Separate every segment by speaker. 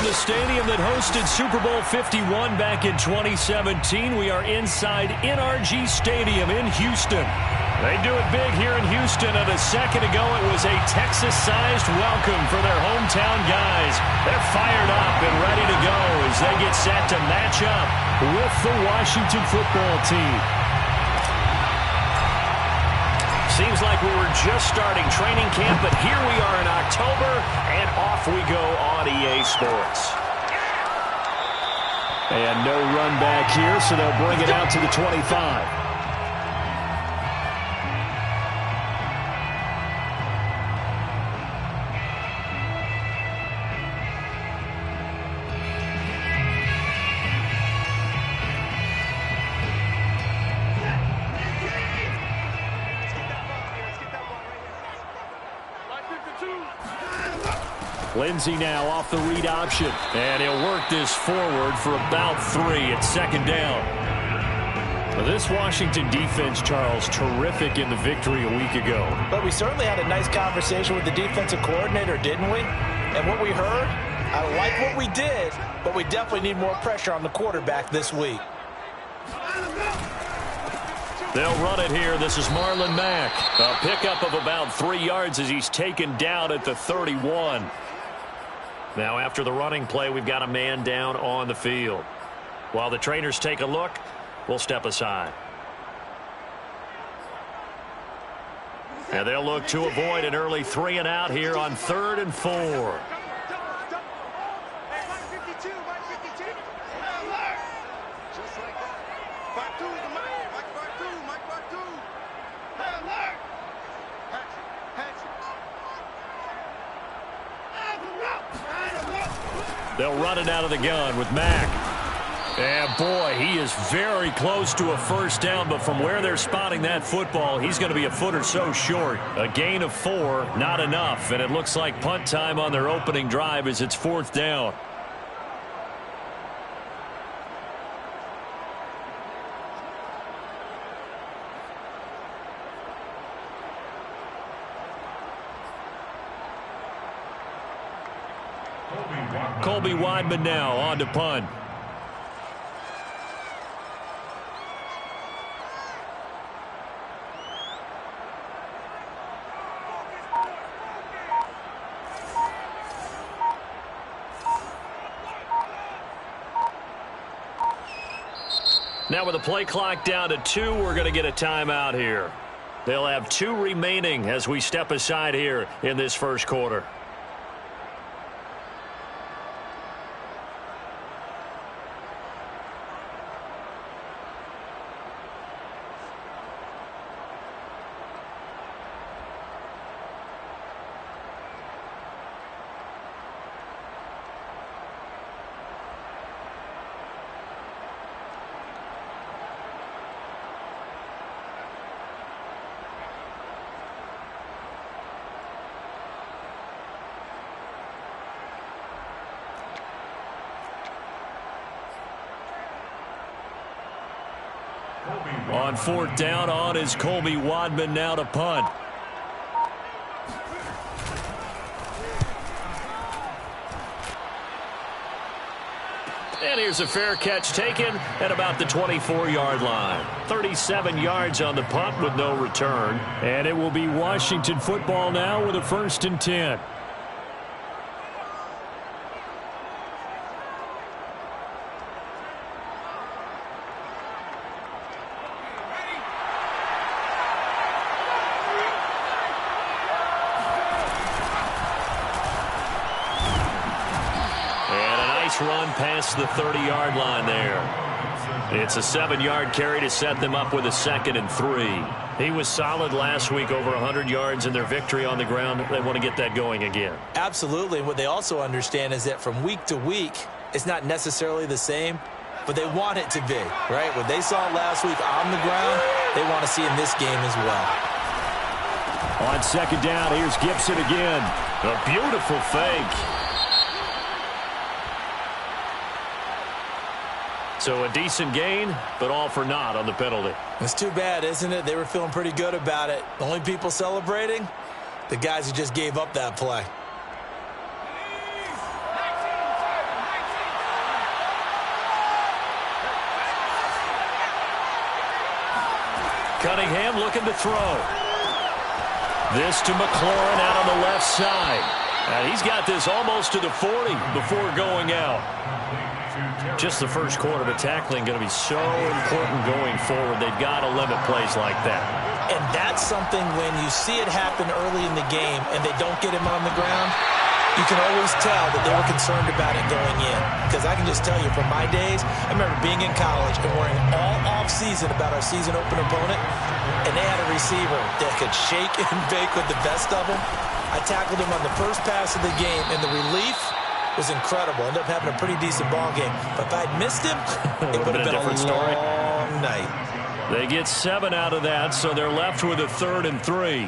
Speaker 1: From the stadium that hosted Super Bowl 51 back in 2017, we are inside NRG Stadium in Houston. They do it big here in Houston, and a second ago it was a Texas-sized welcome for their hometown guys. They're fired up and ready to go as they get set to match up with the Washington football team. Seems like we were just starting training camp, but here we are in October, and off we go on EA Sports.
Speaker 2: And no run back here, so they'll bring it out to the 25.
Speaker 1: Lindsey now off the read option, and he'll work this forward for about 3 at second down. Well, this Washington defense, Charles, terrific in the victory a week ago.
Speaker 3: But we certainly had a nice conversation with the defensive coordinator, didn't we? And what we heard, I like what we did, but we definitely need more pressure on the quarterback this week.
Speaker 1: They'll run it here. This is Marlon Mack. A pickup of about 3 yards as he's taken down at the 31. Now, after the running play, we've got a man down on the field. While the trainers take a look, we'll step aside. And they'll look to avoid an early 3 and out here on 3rd and 4. They'll run it out of the gun with Mack. And, boy, he is very close to a first down, but from where they're spotting that football, he's going to be a foot or so short. A gain of 4, not enough, and it looks like punt time on their opening drive as it's 4th down. Colby Weidman now on to punt. Now with the play clock down to 2, we're going to get a timeout here. They'll have 2 remaining as we step aside here in this first quarter. On 4th down, on is Colby Weidman now to punt. And here's a fair catch taken at about the 24-yard line. 37 yards on the punt with no return. And it will be Washington football now with a 1st and 10. Run past the 30-yard line there. It's a 7-yard carry to set them up with a 2nd and 3. He was solid last week, over 100 yards in their victory on the ground. They want to get that going again.
Speaker 3: Absolutely. What they also understand is that from week to week, it's not necessarily the same, but they want it to be, right? What they saw last week on the ground, they want to see in this game as well.
Speaker 2: On 2nd down, here's Gibson again.
Speaker 1: A beautiful fake. So a decent gain, but all for naught on the penalty.
Speaker 3: It's too bad, isn't it? They were feeling pretty good about it. The only people celebrating, the guys who just gave up that play.
Speaker 1: Cunningham looking to throw. This to McLaurin out on the left side. And he's got this almost to the 40 before going out. Just the first quarter, but tackling going to be so important going forward. They've got to limit plays like that.
Speaker 3: And that's something when you see it happen early in the game and they don't get him on the ground, you can always tell that they were concerned about it going in. Because I can just tell you, from my days, I remember being in college and worrying all off-season about our season opener opponent, and they had a receiver that could shake and bake with the best of them. I tackled him on the first pass of the game, and the relief was incredible. Ended up having a pretty decent ball game. But if I'd missed him, it would have been a long night.
Speaker 1: They get 7 out of that, so they're left with a 3rd and 3.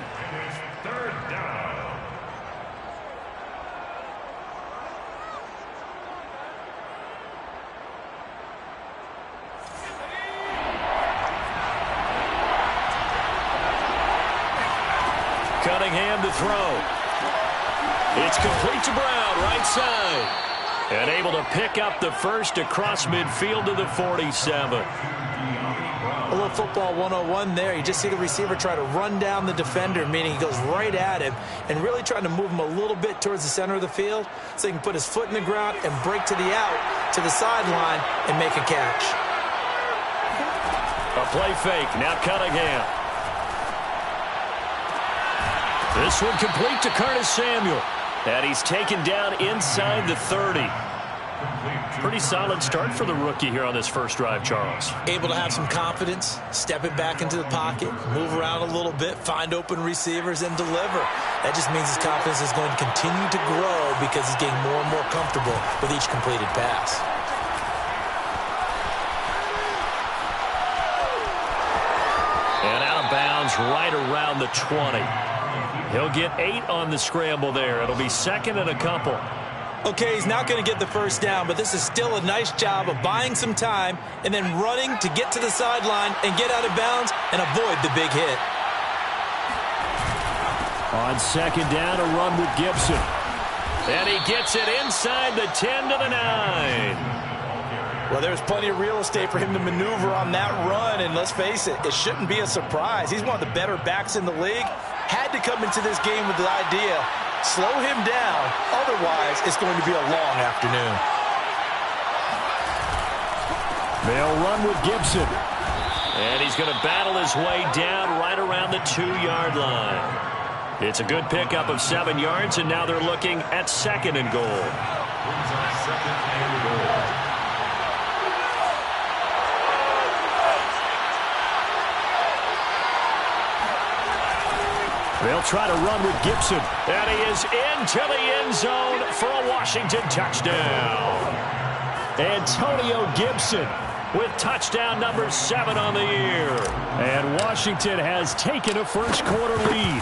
Speaker 1: Cunningham to throw. It's complete to Brown, right side. And able to pick up the first across midfield to the 47.
Speaker 3: A little football 101 there. You just see the receiver try to run down the defender, meaning he goes right at him and really trying to move him a little bit towards the center of the field so he can put his foot in the ground and break to the out, to the sideline, and make a catch.
Speaker 1: A play fake. Now Cunningham. This one complete to Curtis Samuel. And he's taken down inside the 30. Pretty solid start for the rookie here on this first drive, Charles.
Speaker 3: Able to have some confidence, step it back into the pocket, move around a little bit, find open receivers, and deliver. That just means his confidence is going to continue to grow because he's getting more and more comfortable with each completed pass.
Speaker 1: And out of bounds right around the 20. He'll get 8 on the scramble there. It'll be 2nd and a couple.
Speaker 3: Okay, he's not going to get the first down, but this is still a nice job of buying some time and then running to get to the sideline and get out of bounds and avoid the big hit.
Speaker 1: On 2nd down, a run with Gibson. And he gets it inside the 10 to the 9.
Speaker 4: Well, there's plenty of real estate for him to maneuver on that run, and let's face it, it shouldn't be a surprise. He's one of the better backs in the league. Had to come into this game with the idea, slow him down, otherwise it's going to be a long afternoon.
Speaker 1: They'll run with Gibson. And he's going to battle his way down right around the 2-yard line. It's a good pickup of 7 yards, and now they're looking at 2nd and goal. They'll try to run with Gibson. And he is into the end zone for a Washington touchdown. Antonio Gibson with touchdown number 7 on the year. And Washington has taken a first quarter lead.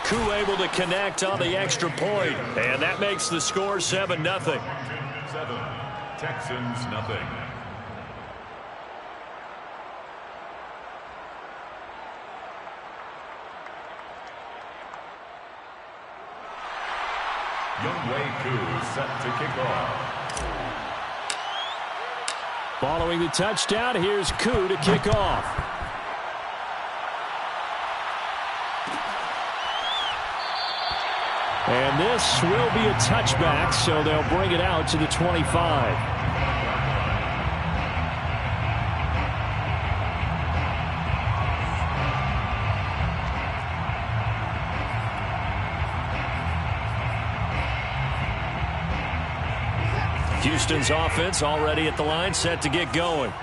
Speaker 1: Koo able to connect on the extra point. And that makes the score 7-0.
Speaker 5: 7, Texans nothing. Younghoe Koo set to kick off.
Speaker 1: Following the touchdown, here's Koo to kick off. And this will be a touchback, so they'll bring it out to the 25. Houston's offense already at the line, set to get going.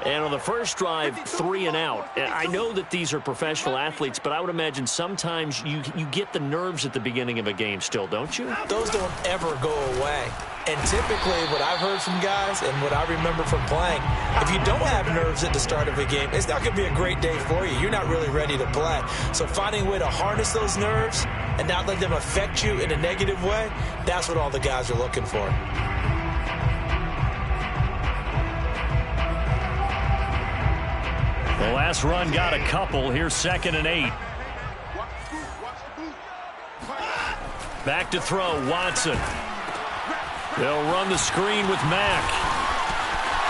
Speaker 1: And on the first drive, 3 and out. And I know that these are professional athletes, but I would imagine sometimes you get the nerves at the beginning of a game still, don't you?
Speaker 3: Those don't ever go away. And typically what I've heard from guys and what I remember from playing, if you don't have nerves at the start of a game, it's not going to be a great day for you. You're not really ready to play. So finding a way to harness those nerves and not let them affect you in a negative way, that's what all the guys are looking for.
Speaker 1: The last run got a couple. Here's 2nd and 8. Back to throw, Watson. They'll run the screen with Mack.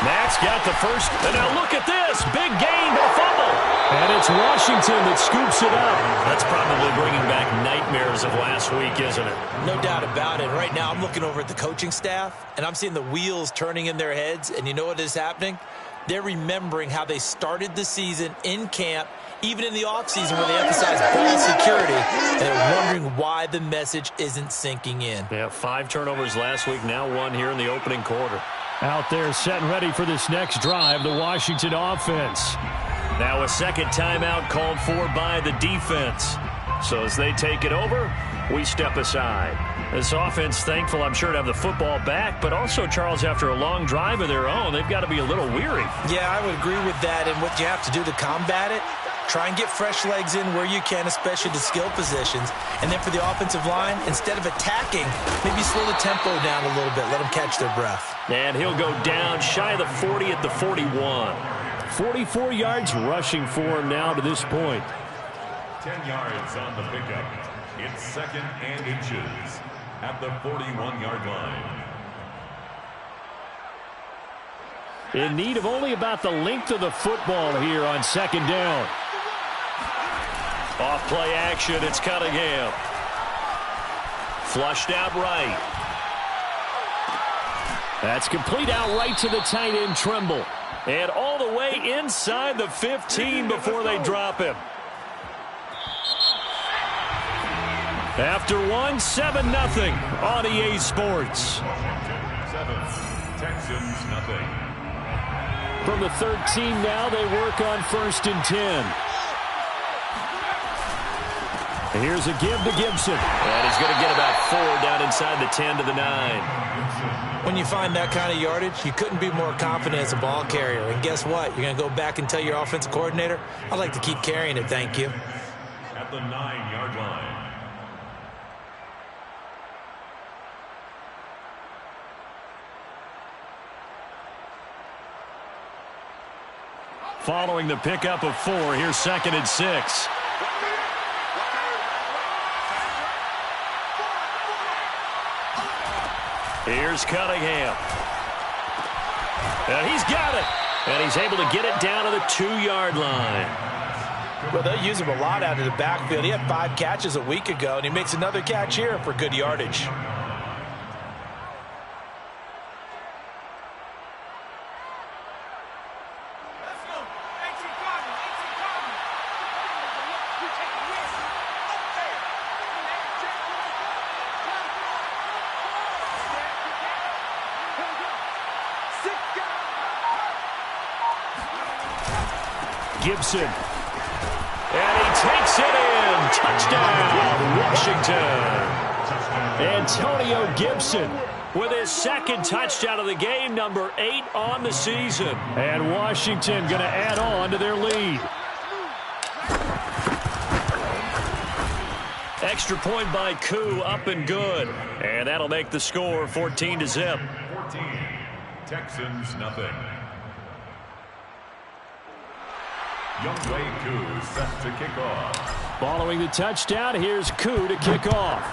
Speaker 1: Mack's got the first. And now look at this. Big gain, but a fumble. And it's Washington that scoops it up. That's probably bringing back nightmares of last week, isn't it?
Speaker 3: No doubt about it. Right now I'm looking over at the coaching staff, and I'm seeing the wheels turning in their heads. And you know what is happening? They're remembering how they started the season in camp, even in the offseason where they emphasized ball security, and they're wondering why the message isn't sinking in.
Speaker 1: Yeah, 5 turnovers last week, now 1 here in the opening quarter.
Speaker 2: Out there set and ready for this next drive, the Washington offense.
Speaker 1: Now a second timeout called for by the defense. So as they take it over, we step aside. This offense, thankful, I'm sure, to have the football back, but also, Charles, after a long drive of their own, they've got to be a little weary.
Speaker 3: Yeah, I would agree with that, and what you have to do to combat it, try and get fresh legs in where you can, especially the skill positions. And then for the offensive line, instead of attacking, maybe slow the tempo down a little bit, let them catch their breath.
Speaker 1: And he'll go down shy of the 40 at the 41.
Speaker 2: 44 yards rushing for him now to this point.
Speaker 5: 10 yards on the pickup. It's 2nd and inches at the 41-yard line.
Speaker 2: In need of only about the length of the football here on 2nd down.
Speaker 1: Off play action, it's Cunningham. Flushed out right.
Speaker 2: That's complete out right to the tight end, Tremble.
Speaker 1: And all the way inside the 15 before they drop him. After 1, 7-0 on EA Sports.
Speaker 5: 7, Texans nothing.
Speaker 2: From the 13 now, they work on 1st and 10. And here's a give to Gibson.
Speaker 1: And he's going to get about 4 down inside the 10 to the 9.
Speaker 3: When you find that kind of yardage, you couldn't be more confident as a ball carrier. And guess what? You're going to go back and tell your offensive coordinator, I'd like to keep carrying it, thank you.
Speaker 5: At the 9-yard line.
Speaker 1: Following the pickup of 4, here's 2nd and 6. Here's Cunningham. And he's got it. And he's able to get it down to the 2-yard line.
Speaker 3: Well, they use him a lot out of the backfield. He had 5 catches a week ago, and he makes another catch here for good yardage.
Speaker 1: Gibson. And he takes it in. Touchdown, Washington.
Speaker 2: Antonio Gibson
Speaker 1: with his 2nd touchdown of the game, number 8 on the season.
Speaker 2: And Washington going to add on to their lead.
Speaker 1: Extra point by Koo, up and good. And that'll make the score 14-0.
Speaker 5: 14, Texans nothing. Youngway Koo set to kick off.
Speaker 2: Following the touchdown, here's Koo to kick off.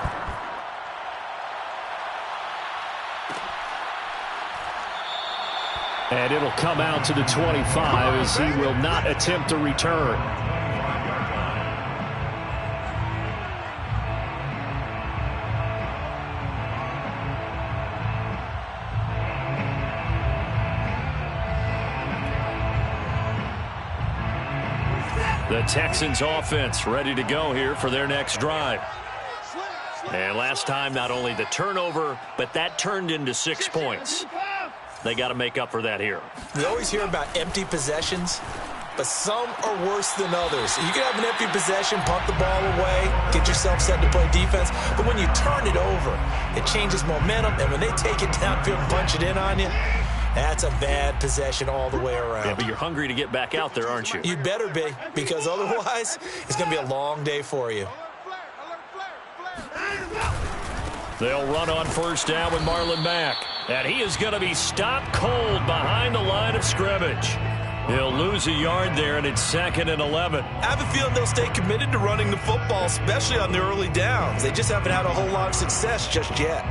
Speaker 2: And it'll come out to the 25 as he will not attempt to return.
Speaker 1: The Texans offense ready to go here for their next drive. And last time, not only the turnover, but that turned into 6 points. They got to make up for that here.
Speaker 3: We always hear about empty possessions, but some are worse than others. You can have an empty possession, punt the ball away, get yourself set to play defense, but when you turn it over, it changes momentum, and when they take it downfield and punch it in on you, that's a bad possession all the way around.
Speaker 1: Yeah, but you're hungry to get back out there, aren't you?
Speaker 3: You better be, because otherwise, it's going to be a long day for you.
Speaker 1: They'll run on 1st down with Marlon Mack. And he is going to be stopped cold behind the line of scrimmage. He'll lose a yard there, and it's 2nd and 11.
Speaker 3: I have a feeling they'll stay committed to running the football, especially on the early downs. They just haven't had a whole lot of success just yet.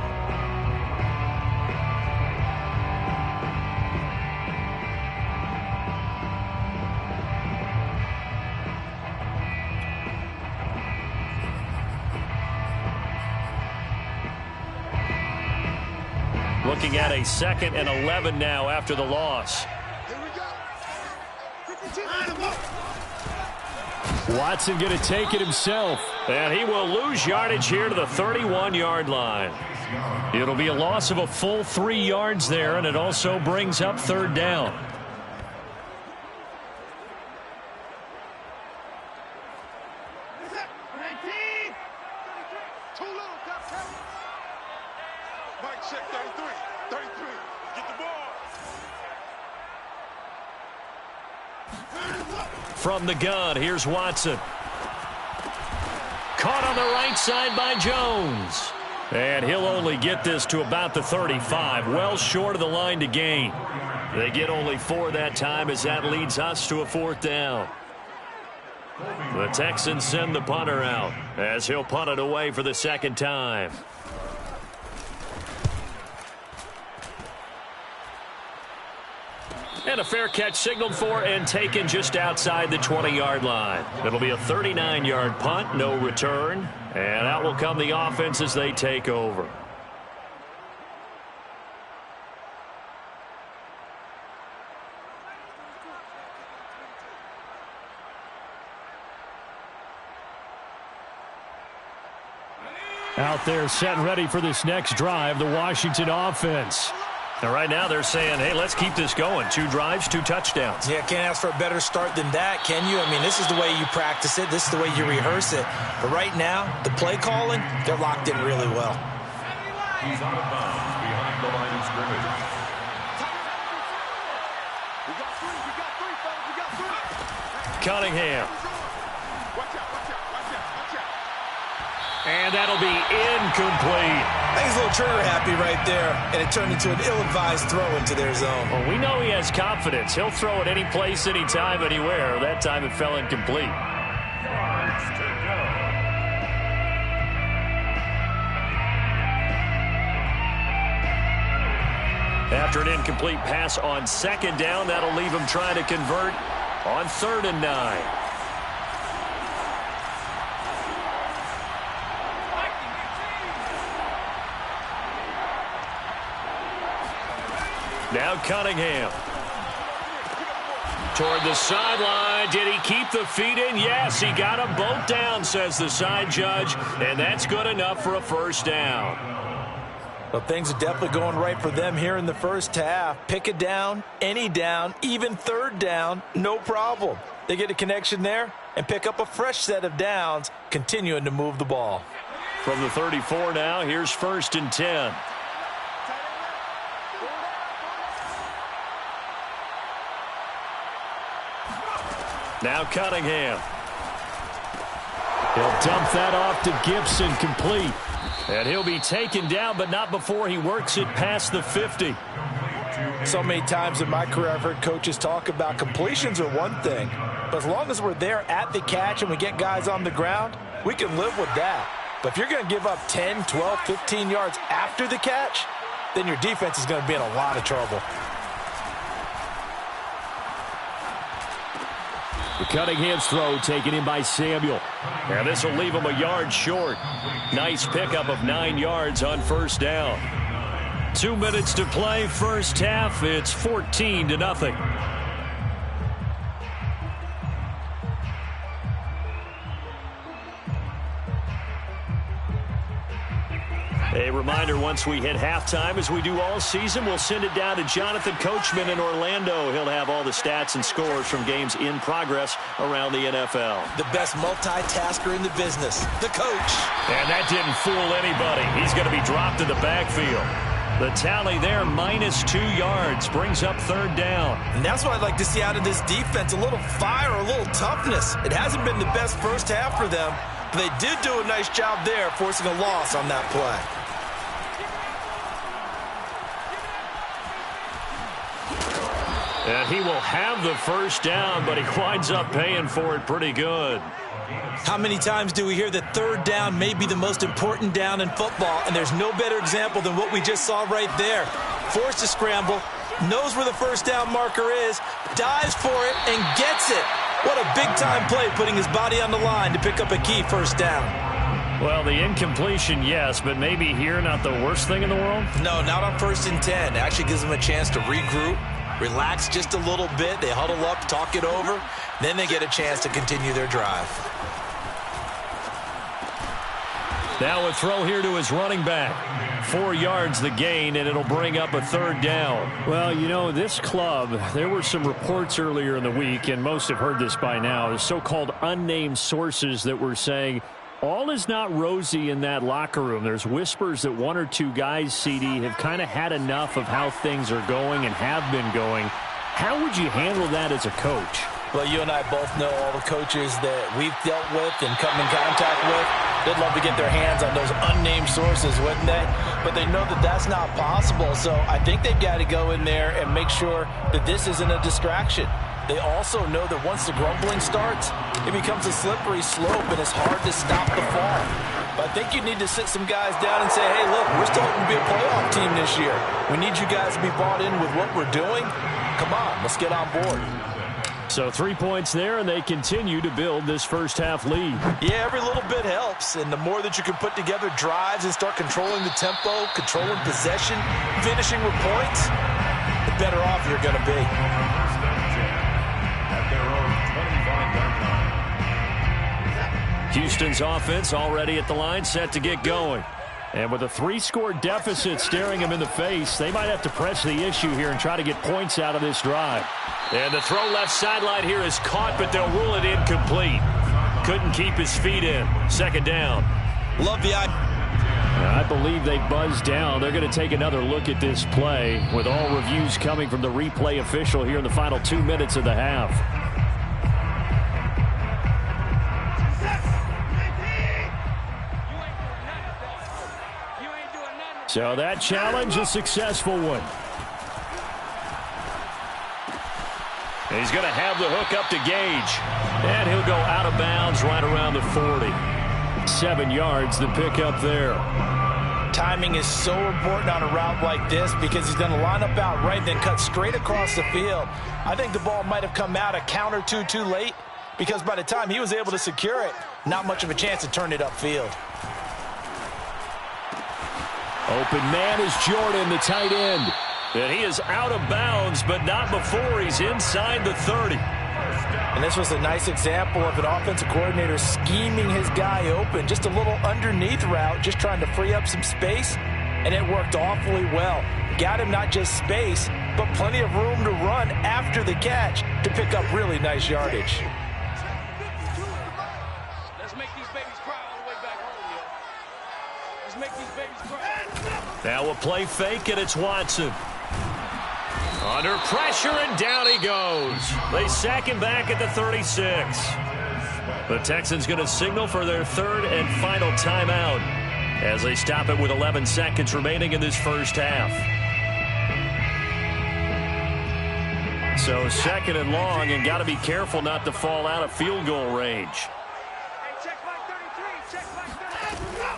Speaker 1: Looking at a 2nd and 11 now after the loss.
Speaker 2: Watson going to take it himself.
Speaker 1: And he will lose yardage here to the 31-yard line. It'll be a loss of a full 3 yards there, and it also brings up 3rd down. From the gun, here's Watson. Caught on the right side by Jones. And he'll only get this to about the 35, well short of the line to gain. They get only 4 that time as that leads us to a 4th down. The Texans send the punter out as he'll punt it away for the 2nd time. And a fair catch signaled for and taken just outside the 20-yard line. It'll be a 39-yard punt, no return. And out will come the offense as they take over.
Speaker 2: Out there set and ready for this next drive, the Washington offense.
Speaker 1: And right now they're saying, hey, let's keep this going. 2 drives, 2 touchdowns.
Speaker 3: Yeah, can't ask for a better start than that, can you? I mean, this is the way you practice it. This is the way you rehearse it. But right now, the play calling, they're locked in really well.
Speaker 5: He's out of bounds behind the line of scrimmage.
Speaker 1: Cunningham. And that'll be incomplete.
Speaker 3: I think he's a little trigger happy right there, and it turned into an ill-advised throw into their zone.
Speaker 1: Well, we know he has confidence. He'll throw it any place, anytime, anywhere. That time it fell incomplete. After an incomplete pass on 2nd down, that'll leave him trying to convert on 3rd and 9. Now Cunningham. Toward the sideline. Did he keep the feet in? Yes, he got them both down, says the side judge. And that's good enough for a 1st down.
Speaker 3: Well, things are definitely going right for them here in the first half. Pick a down, any down, even 3rd down, no problem. They get a connection there and pick up a fresh set of downs, continuing to move the ball.
Speaker 1: From the 34 now, here's 1st and 10. Now Cunningham.
Speaker 2: He'll dump that off to Gibson, complete.
Speaker 1: And he'll be taken down, but not before he works it past the 50.
Speaker 3: So many times in my career I've heard coaches talk about completions are one thing, but as long as we're there at the catch and we get guys on the ground, we can live with that. But if you're going to give up 10, 12, 15 yards after the catch, then your defense is going to be in a lot of trouble.
Speaker 2: Cunningham's throw taken in by Samuel.
Speaker 1: And this will leave him a yard short. Nice pickup of 9 yards on 1st down. 2 minutes to play, first half. It's 14-0. A reminder, once we hit halftime, as we do all season, we'll send it down to Jonathan Coachman in Orlando. He'll have all the stats and scores from games in progress around the NFL.
Speaker 3: The best multitasker in the business, the coach.
Speaker 1: And that didn't fool anybody. He's going to be dropped in the backfield. The tally there, -2 yards, brings up 3rd down.
Speaker 3: And that's what I'd like to see out of this defense, a little fire, a little toughness. It hasn't been the best first half for them, but they did do a nice job there, forcing a loss on that play.
Speaker 1: And he will have the 1st down, but he winds up paying for it pretty good.
Speaker 3: How many times do we hear that 3rd down may be the most important down in football, and there's no better example than what we just saw right there. Forced to scramble, knows where the 1st down marker is, dives for it, and gets it. What a big-time play, putting his body on the line to pick up a key 1st down.
Speaker 2: Well, the incompletion, yes, but maybe here not the worst thing in the world?
Speaker 3: No, not on 1st and 10. It actually gives them a chance to regroup, relax just a little bit. They huddle up, talk it over. Then they get a chance to continue their drive.
Speaker 1: Now a throw here to his running back. 4 yards the gain, and it'll bring up a 3rd down.
Speaker 2: Well, you know, this club, there were some reports earlier in the week, and most have heard this by now, the so-called unnamed sources that were saying all is not rosy in that locker room. There's whispers that 1 or 2 guys, CD, have kind of had enough of how things are going and have been going. How would you handle that as a coach?
Speaker 3: Well, you and I both know all the coaches that we've dealt with and come in contact with. They'd love to get their hands on those unnamed sources, wouldn't they? But they know that that's not possible. So I think they've got to go in there and make sure that this isn't a distraction. They also know that once the grumbling starts, it becomes a slippery slope, and it's hard to stop the fall. But I think you need to sit some guys down and say, hey, look, we're still hoping to be a playoff team this year. We need you guys to be bought in with what we're doing. Come on, let's get on board.
Speaker 2: So 3 points there, and they continue to build this first half lead.
Speaker 3: Yeah, every little bit helps, and the more that you can put together drives and start controlling the tempo, controlling possession, finishing with points, the better off you're going to be.
Speaker 1: Houston's offense already at the line, set to get going.
Speaker 2: And with a 3-score deficit staring him in the face, they might have to press the issue here and try to get points out of this drive.
Speaker 1: And the throw left sideline here is caught, but they'll rule it incomplete. Couldn't keep his feet in. 2nd down.
Speaker 3: Love the idea.
Speaker 2: I believe they buzzed down. They're going to take another look at this play, with all reviews coming from the replay official here in the final 2 minutes of the half. So that challenge, a successful one.
Speaker 1: He's going to have the hook up to Gage. And he'll go out of bounds right around the 40.
Speaker 2: 7 yards, the pickup there.
Speaker 3: Timing is so important on a route like this because he's going to line up out right, then cut straight across the field. I think the ball might have come out a count or two too late because by the time he was able to secure it, not much of a chance to turn it upfield.
Speaker 2: Open man is Jordan, the tight end.
Speaker 1: And he is out of bounds, but not before he's inside the 30.
Speaker 3: And this was a nice example of an offensive coordinator scheming his guy open. Just a little underneath route, just trying to free up some space, and it worked awfully well. Got him not just space, but plenty of room to run after the catch to pick up really nice yardage.
Speaker 6: Let's make these babies cry all the way back home, yo. Let's make these babies cry.
Speaker 1: Now a play fake, and it's Watson. Under pressure, and down he goes. They sack him back at the 36. The Texans going to signal for their 3rd and final timeout as they stop it with 11 seconds remaining in this first half. So 2nd and long, and got to be careful not to fall out of field goal range.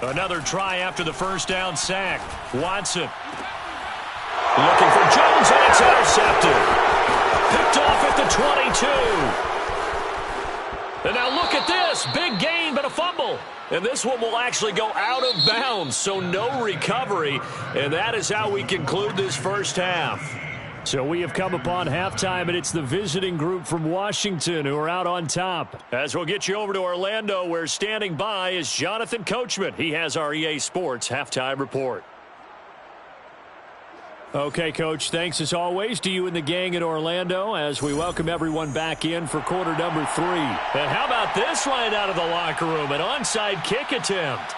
Speaker 1: Another try after the first down sack. Watson looking for Jones, and it's intercepted. Picked off at the 22. And now look at this. Big gain, but a fumble. And this one will actually go out of bounds, so no recovery. And that is how we conclude this first half.
Speaker 2: So we have come upon halftime, and it's the visiting group from Washington who are out on top.
Speaker 1: As we'll get you over to Orlando, where standing by is Jonathan Coachman. He has our EA Sports halftime report.
Speaker 2: Okay, Coach, thanks as always to you and the gang in Orlando as we welcome everyone back in for quarter number 3.
Speaker 1: And how about this line out of the locker room? An onside kick attempt.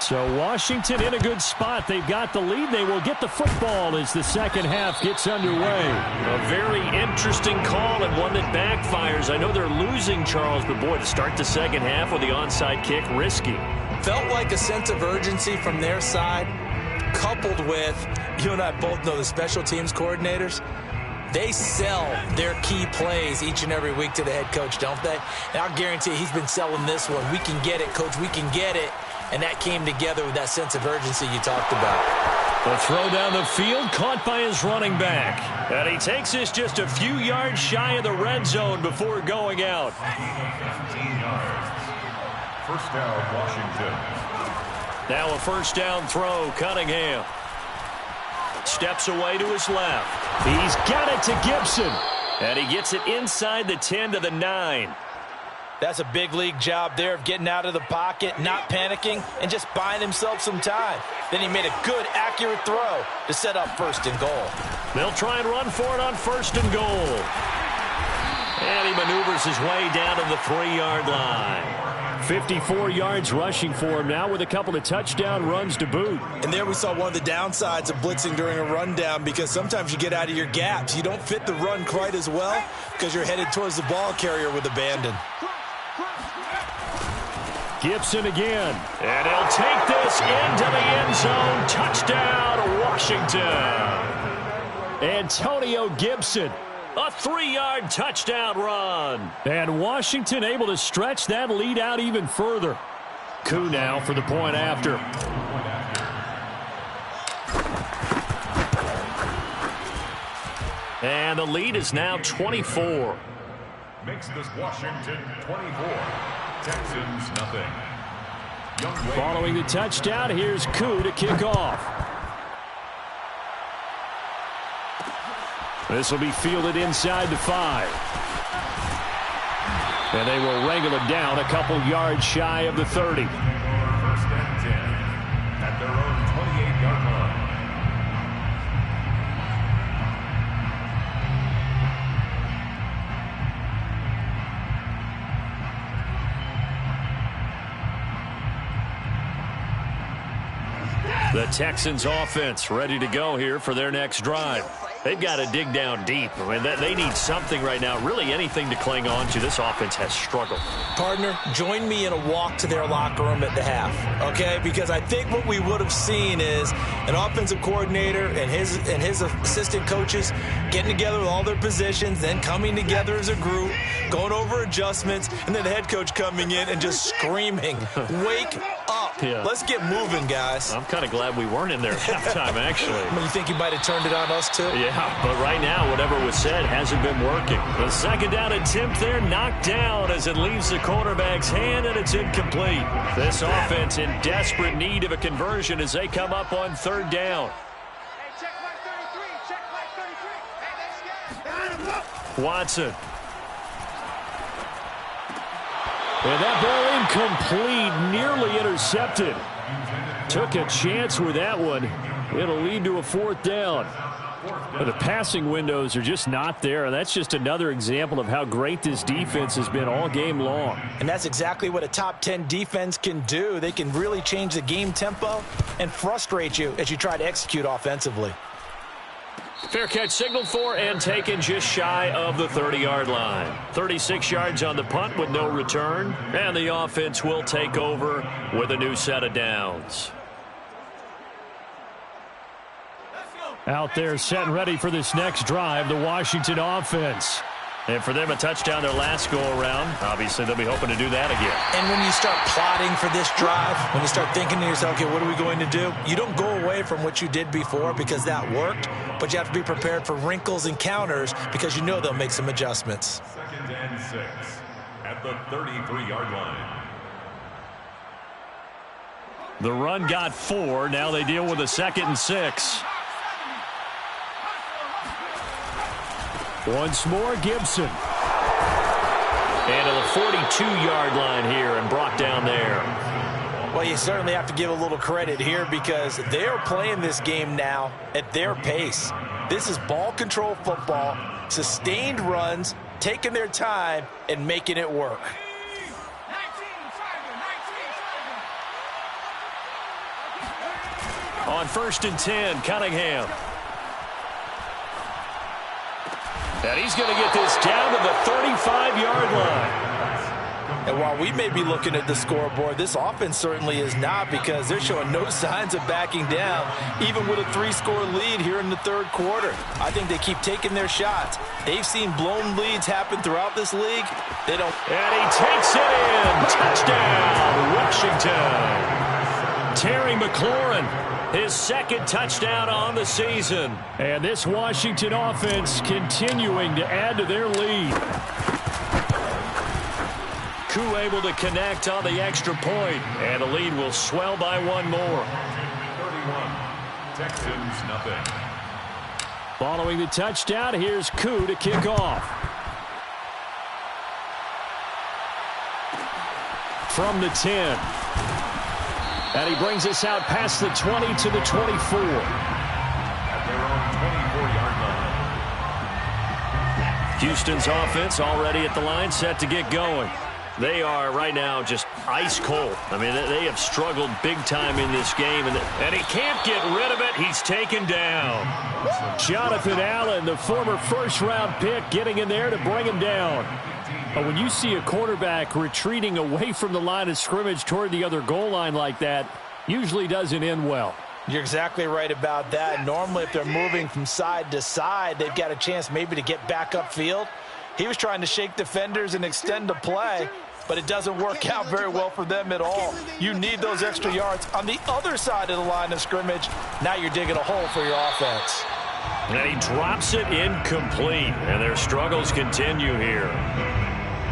Speaker 2: So Washington in a good spot. They've got the lead. They will get the football as the second half gets underway.
Speaker 1: A very interesting call and one that backfires. I know they're losing, Charles, but boy, to start the second half with the onside kick, risky.
Speaker 3: Felt like a sense of urgency from their side, coupled with, you and I both know the special teams coordinators, they sell their key plays each and every week to the head coach, don't they? And I'll guarantee he's been selling this one. We can get it, Coach. We can get it. And that came together with that sense of urgency you talked about.
Speaker 1: The throw down the field, caught by his running back. And he takes this just a few yards shy of the red zone before going out.
Speaker 5: First down, Washington.
Speaker 1: Now a first down throw, Cunningham. Steps away to his left. He's got it to Gibson. And he gets it inside the 10 to the 9.
Speaker 3: That's a big league job there of getting out of the pocket, not panicking, and just buying himself some time. Then he made a good, accurate throw to set up first and goal.
Speaker 1: They'll try and run for it on first and goal. And he maneuvers his way down to the 3-yard line.
Speaker 2: 54 yards rushing for him now with a couple of touchdown runs to boot.
Speaker 3: And there we saw one of the downsides of blitzing during a rundown, because sometimes you get out of your gaps. You don't fit the run quite as well because you're headed towards the ball carrier with abandon.
Speaker 2: Gibson again.
Speaker 1: And he'll take this into the end zone. Touchdown, Washington.
Speaker 2: Antonio Gibson.
Speaker 1: A 3-yard touchdown run.
Speaker 2: And Washington able to stretch that lead out even further. Koo now for the point after.
Speaker 1: And the lead is now 24.
Speaker 5: Makes this Washington 24. Texans nothing.
Speaker 2: Following the touchdown, here's Koo to kick off. This will be fielded inside the 5. And they will wrangle it down a couple yards shy of the 30.
Speaker 5: First and 10 at their own 28-yard line.
Speaker 1: The Texans offense ready to go here for their next drive. They've got to dig down deep. I mean, they need something right now, really anything to cling on to. This offense has struggled. Partner, join me in a walk to their locker room at the half, okay? Because I think what we would have seen is an offensive coordinator and his assistant coaches getting together with all their positions, then coming together as a group, going over adjustments, and then the head coach coming in and just screaming, wake up. Yeah. Let's get moving, guys. I'm kind of glad we weren't in there at halftime, actually. You think you might have turned it on us, too? Yeah, but right now, whatever was said hasn't been working. The second down attempt there knocked down as it leaves the quarterback's hand, and it's incomplete. This offense in desperate need of a conversion as they come up on third down.
Speaker 6: Hey, check mark 33. Check mark 33. Hey, let's go.
Speaker 1: Watson.
Speaker 2: And that ball incomplete, nearly intercepted. Took a chance with that one. It'll lead to a fourth down. But the passing windows are just not there, and that's just another example of how great this defense has been all game long.
Speaker 3: And that's exactly what a top 10 defense can do. They can really change the game tempo and frustrate you as you try to execute offensively.
Speaker 1: Fair catch signaled for and taken just shy of the 30-yard line. 36 yards on the punt with no return, and the offense will take over with a new set of downs.
Speaker 2: Out there set and ready for this next drive, the Washington offense.
Speaker 1: And for them, a touchdown their last go-around. Obviously, they'll be hoping to do that again.
Speaker 3: And when you start plotting for this drive, when you start thinking to yourself, okay, what are we going to do? You don't go away from what you did before because that worked, but you have to be prepared for wrinkles and counters because you know they'll make some adjustments.
Speaker 5: Second and 6 at the 33-yard line.
Speaker 2: The run got 4. Now they deal with a 2nd and 6. Once more, Gibson.
Speaker 1: And to the 42-yard line here and brought down there.
Speaker 3: Well, you certainly have to give a little credit here because they are playing this game now at their pace. This is ball control football, sustained runs, taking their time, and making it work.
Speaker 1: On 1st and 10, Cunningham. And he's going to get this down to the 35-yard line.
Speaker 3: And while we may be looking at the scoreboard, this offense certainly is not because they're showing no signs of backing down, even with a 3-score lead here in the third quarter. I think they keep taking their shots. They've seen blown leads happen throughout this league. They don't.
Speaker 1: And he takes it in. Touchdown, Washington. Terry McLaurin, his 2nd touchdown on the season.
Speaker 2: And this Washington offense continuing to add to their lead.
Speaker 1: Koo able to connect on the extra point, and the lead will swell by one more.
Speaker 5: 31, Texans nothing.
Speaker 2: Following the touchdown, here's Koo to kick off. From the 10. And he brings us out past the 20 to the 24.
Speaker 5: At their own 24-yard line.
Speaker 1: Houston's offense already at the line, set to get going. They are right now just ice cold. I mean, they have struggled big time in this game, and he can't get rid of it. He's taken down.
Speaker 2: Jonathan Allen, the former first-round pick, getting in there to bring him down. But when you see a quarterback retreating away from the line of scrimmage toward the other goal line like that, usually doesn't end well.
Speaker 3: You're exactly right about that. Normally, if they're moving from side to side, they've got a chance maybe to get back upfield. He was trying to shake defenders and extend the play, but it doesn't work out very well for them at all. You need those extra yards on the other side of the line of scrimmage. Now you're digging a hole for your offense.
Speaker 1: And he drops it incomplete, and their struggles continue here.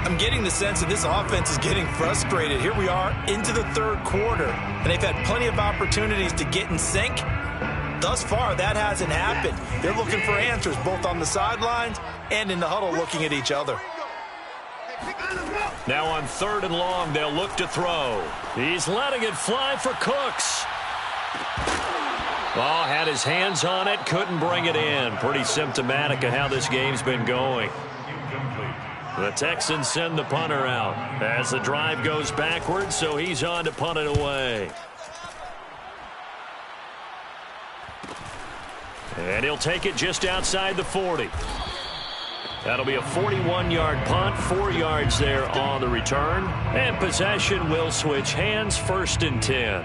Speaker 3: I'm getting the sense that this offense is getting frustrated. Here we are into the third quarter, and they've had plenty of opportunities to get in sync. Thus far, that hasn't happened. They're looking for answers both on the sidelines and in the huddle looking at each other.
Speaker 1: Now on 3rd and long, they'll look to throw. He's letting it fly for Cooks. Oh, had his hands on it, couldn't bring it in. Pretty symptomatic of how this game's been going. The Texans send the punter out as the drive goes backwards, so he's on to punt it away. And he'll take it just outside the 40. That'll be a 41-yard punt, 4 yards there on the return. And possession will switch hands, 1st and 10.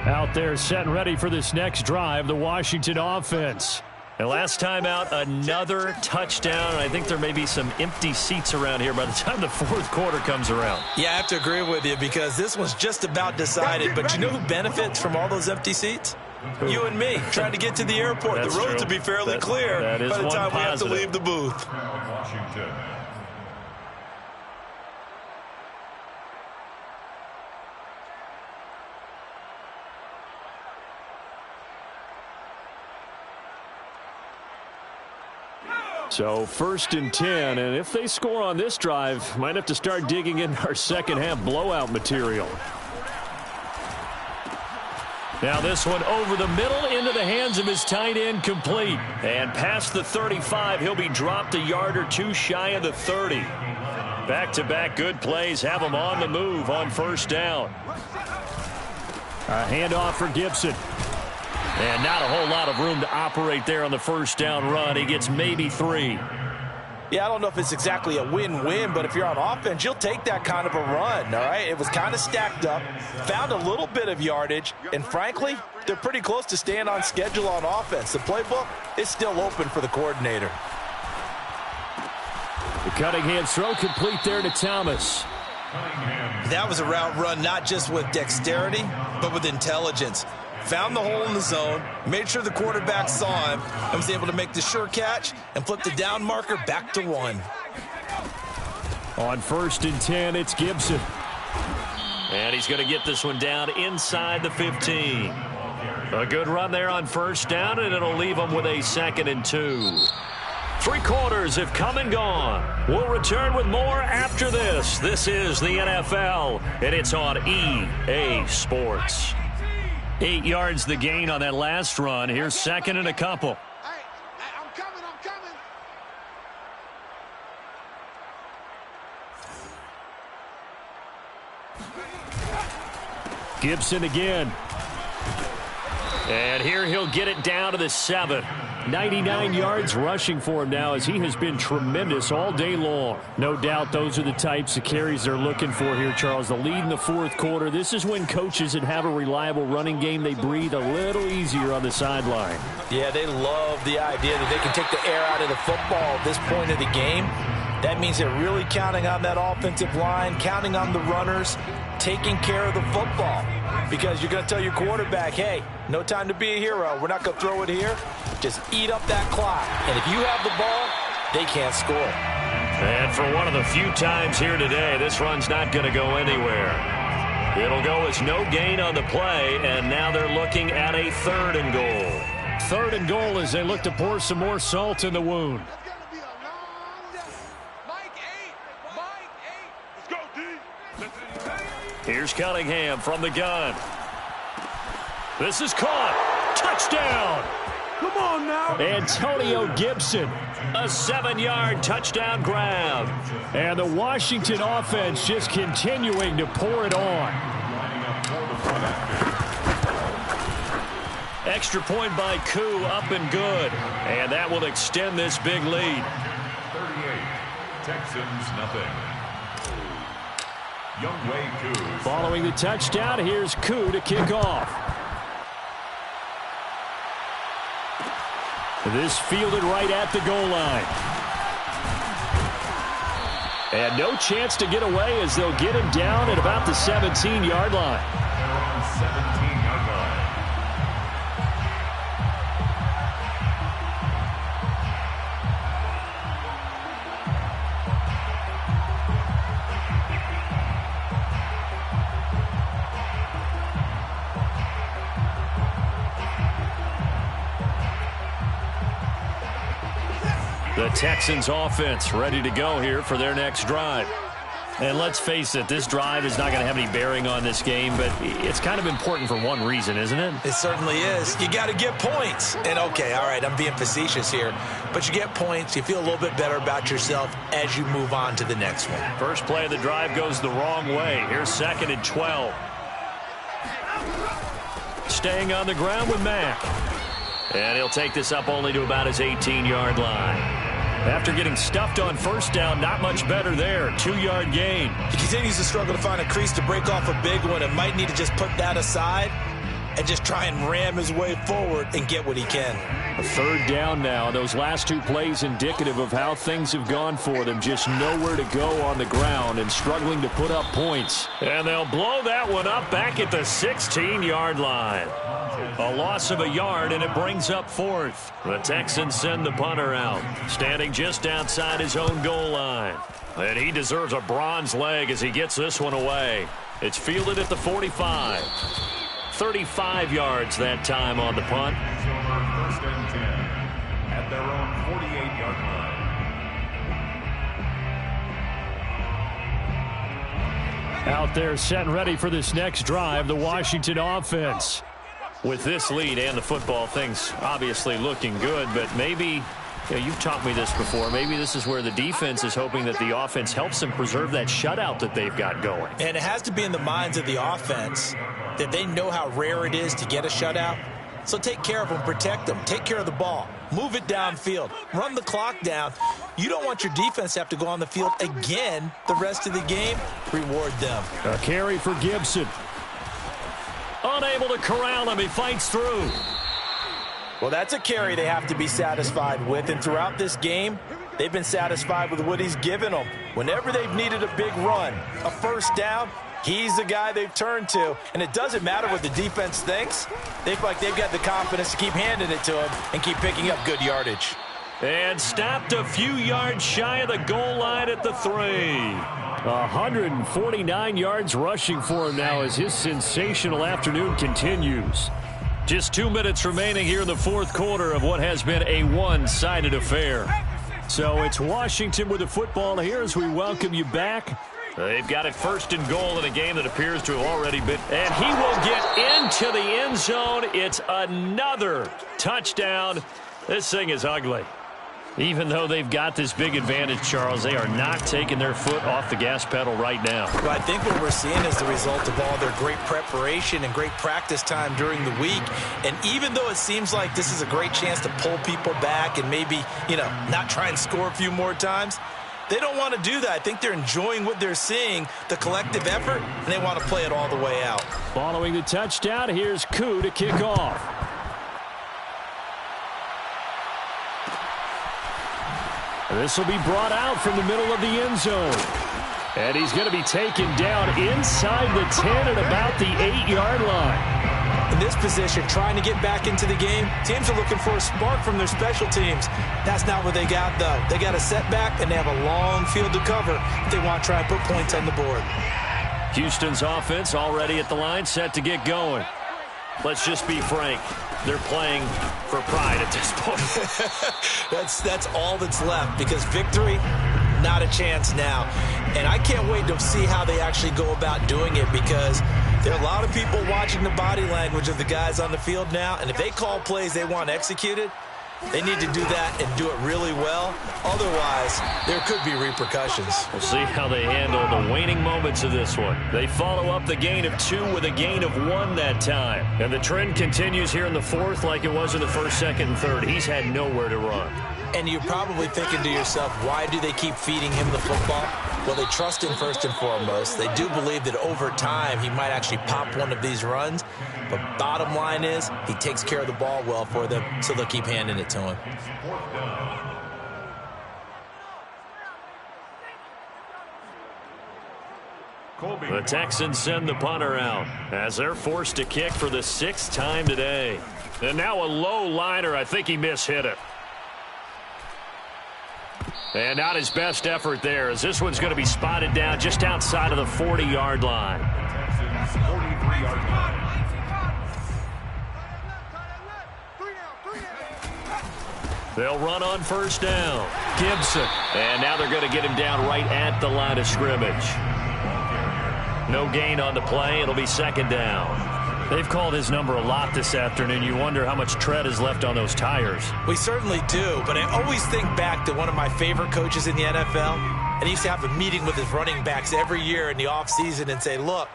Speaker 2: Out there set and ready for this next drive, the Washington offense.
Speaker 1: And last time out, another touchdown. I think there may be some empty seats around here by the time the 4th quarter comes around.
Speaker 3: Yeah, I have to agree with you because this one's just about decided. But you know who benefits from all those empty seats? You and me, trying to get to the airport.
Speaker 1: That's
Speaker 3: the roads
Speaker 1: true.
Speaker 3: will be fairly clear
Speaker 1: by the time
Speaker 3: we have to
Speaker 1: positive.
Speaker 3: leave the booth.
Speaker 5: Washington.
Speaker 2: So 1st and 10, and if they score on this drive, might have to start digging in our second half blowout material.
Speaker 1: Now this one over the middle into the hands of his tight end, complete. And past the 35, he'll be dropped a yard or two shy of the 30. Back-to-back good plays have him on the move on 1st down.
Speaker 2: A handoff for Gibson.
Speaker 1: And not a whole lot of room to operate there on the 1st down run. He gets maybe 3.
Speaker 3: Yeah, I don't know if it's exactly a win-win, but if you're on offense, you'll take that kind of a run, all right? It was kind of stacked up, found a little bit of yardage, and frankly, they're pretty close to staying on schedule on offense. The playbook is still open for the coordinator.
Speaker 2: The Cunningham throw complete there to Thomas.
Speaker 3: That was a route run not just with dexterity, but with intelligence. Found the hole in the zone, made sure the quarterback saw him, and was able to make the sure catch and flip the down marker back to 1.
Speaker 2: On 1st and 10, it's Gibson.
Speaker 1: And he's going to get this one down inside the 15. A good run there on 1st down, and it'll leave him with a 2nd and 2. 3 quarters have come and gone. We'll return with more after this. This is the NFL, and it's on EA Sports. 8 yards the gain on that last run. Here's 2nd and a couple.
Speaker 6: Hey, I'm coming.
Speaker 2: Gibson again.
Speaker 1: And here he'll get it down to the 7.
Speaker 2: 99 yards rushing for him now as he has been tremendous all day long. No doubt those are the types of carries they're looking for here, Charles. The lead in the 4th quarter. This is when coaches that have a reliable running game, they breathe a little easier on the sideline.
Speaker 3: Yeah, they love the idea that they can take the air out of the football at this point of the game. That means they're really counting on that offensive line, counting on the runners taking care of the football. Because you're going to tell your quarterback, hey, no time to be a hero. We're not going to throw it here. Just eat up that clock. And if you have the ball, they can't score.
Speaker 1: And for one of the few times here today, this run's not going to go anywhere. It'll go as no gain on the play, and now they're looking at a 3rd and goal.
Speaker 2: 3rd and goal as they look to pour some more salt in the wound.
Speaker 1: Here's Cunningham from the gun. This is caught. Touchdown.
Speaker 6: Come on now.
Speaker 2: Antonio Gibson.
Speaker 1: A 7-yard touchdown grab.
Speaker 2: And the Washington offense just continuing to pour it on.
Speaker 1: Extra point by Koo, up and good. And that will extend this big lead.
Speaker 5: 38, Texans nothing. Youngway Koo.
Speaker 2: Following the touchdown, here's Koo to kick off. This fielded right at the goal line. And no chance to get away as they'll get him down at about the 17-yard line.
Speaker 5: 17-yard line.
Speaker 1: The Texans offense ready to go here for their next drive.
Speaker 2: And let's face it, this drive is not going to have any bearing on this game, but it's kind of important for one reason, isn't it?
Speaker 3: It certainly is. You got to get points. And, okay, all right, I'm being facetious here. But you get points, you feel a little bit better about yourself as you move on to the next one.
Speaker 1: First play of the drive goes the wrong way. Here's 2nd and 12. Staying on the ground with Mack. And he'll take this up only to about his 18-yard line. After getting stuffed on first down, not much better there. 2-yard gain.
Speaker 3: He continues to struggle to find a crease to break off a big one and might need to just put that aside and just try and ram his way forward and get what he can.
Speaker 2: A 3rd down now. Those last 2 plays indicative of how things have gone for them. Just nowhere to go on the ground and struggling to put up points.
Speaker 1: And they'll blow that one up back at the 16-yard line. A loss of a yard, and it brings up 4th. The Texans send the punter out, standing just outside his own goal line. And he deserves a bronze leg as he gets this one away. It's fielded at the 45. 35 yards that time on the punt.
Speaker 5: 1st and 10 at their own 48-yard line.
Speaker 2: Out there set and ready for this next drive, the Washington offense.
Speaker 1: With this lead and the football, things obviously looking good, but maybe, you've taught me this before, maybe this is where the defense is hoping that the offense helps them preserve that shutout that they've got going.
Speaker 3: And it has to be in the minds of the offense that they know how rare it is to get a shutout. So take care of them, protect them, take care of the ball, move it downfield, run the clock down. You don't want your defense to have to go on the field again the rest of the game. Reward them.
Speaker 2: A carry for Gibson.
Speaker 1: Unable to corral him, he fights through.
Speaker 3: Well, that's a carry they have to be satisfied with, and throughout this game, they've been satisfied with what he's given them. Whenever they've needed a big run, a first down, he's the guy they've turned to, and it doesn't matter what the defense thinks. They feel like they've got the confidence to keep handing it to him and keep picking up good yardage.
Speaker 1: And stopped a few yards shy of the goal line at the 3.
Speaker 2: 149 yards rushing for him now as his sensational afternoon continues.
Speaker 1: Just 2 minutes remaining here in the 4th quarter of what has been a one-sided affair.
Speaker 2: So it's Washington with the football here as we welcome you back.
Speaker 1: They've got it 1st and goal in a game that appears to have already been. And he will get into the end zone. It's another touchdown. This thing is ugly. Even though they've got this big advantage, Charles, they are not taking their foot off the gas pedal right now.
Speaker 3: Well, I think what we're seeing is the result of all their great preparation and great practice time during the week. And even though it seems like this is a great chance to pull people back and maybe, not try and score a few more times, they don't want to do that. I think they're enjoying what they're seeing, the collective effort, and they want to play it all the way out.
Speaker 2: Following the touchdown, here's Koo to kick off. This will be brought out from the middle of the end zone. And he's going to be taken down inside the 10 at about the 8-yard line.
Speaker 3: In this position, trying to get back into the game, teams are looking for a spark from their special teams. That's not what they got, though. They got a setback, and they have a long field to cover if they want to try and put points on the board.
Speaker 2: Houston's offense already at the line, set to get going. Let's just be frank. They're playing for pride at this point.
Speaker 3: That's all that's left, because victory, not a chance now. And I can't wait to see how they actually go about doing it, because there are a lot of people watching the body language of the guys on the field now, and if they call plays they want executed, they need to do that and do it really well. Otherwise, there could be repercussions.
Speaker 2: We'll see how they handle the waning moments of this one. They follow up the gain of 2 with a gain of 1 that time. And the trend continues here in the fourth like it was in the first, second, and third. He's had nowhere to run.
Speaker 3: And you're probably thinking to yourself, why do they keep feeding him the football? Well, they trust him first and foremost. They do believe that over time he might actually pop one of these runs. But bottom line is he takes care of the ball well for them, so they'll keep handing it to him.
Speaker 2: The Texans send the punter out as they're forced to kick for the 6th time today. And now a low liner. I think he mishit it. And not his best effort there, as this one's going to be spotted down just outside of the 40-yard line.
Speaker 5: Texans 43-yard line.
Speaker 2: They'll run on first down. Gibson. And now they're going to get him down right at the line of scrimmage. No gain on the play. It'll be 2nd down. They've called his number a lot this afternoon. You wonder how much tread is left on those tires.
Speaker 3: We certainly do, but I always think back to one of my favorite coaches in the NFL, and he used to have a meeting with his running backs every year in the offseason and say, look,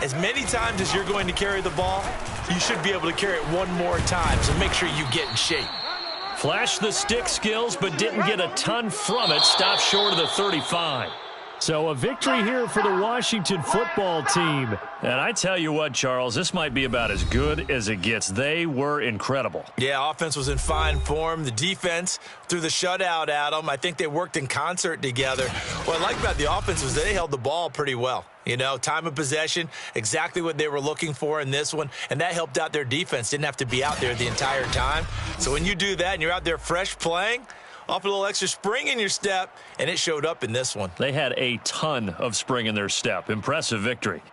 Speaker 3: as many times as you're going to carry the ball, you should be able to carry it one more time, so make sure you get in shape.
Speaker 2: Flashed the stick skills, but didn't get a ton from it. Stopped short of the 35. So a victory here for the Washington football team. And I tell you what, Charles, this might be about as good as it gets. They were incredible.
Speaker 3: Yeah, offense was in fine form. The defense threw the shutout at them. I think they worked in concert together. What I like about the offense was they held the ball pretty well. You know, time of possession, exactly what they were looking for in this one, and that helped out their defense. Didn't have to be out there the entire time. So when you do that and you're out there fresh playing, off a little extra spring in your step, and it showed up in this one.
Speaker 2: They had a ton of spring in their step. Impressive victory.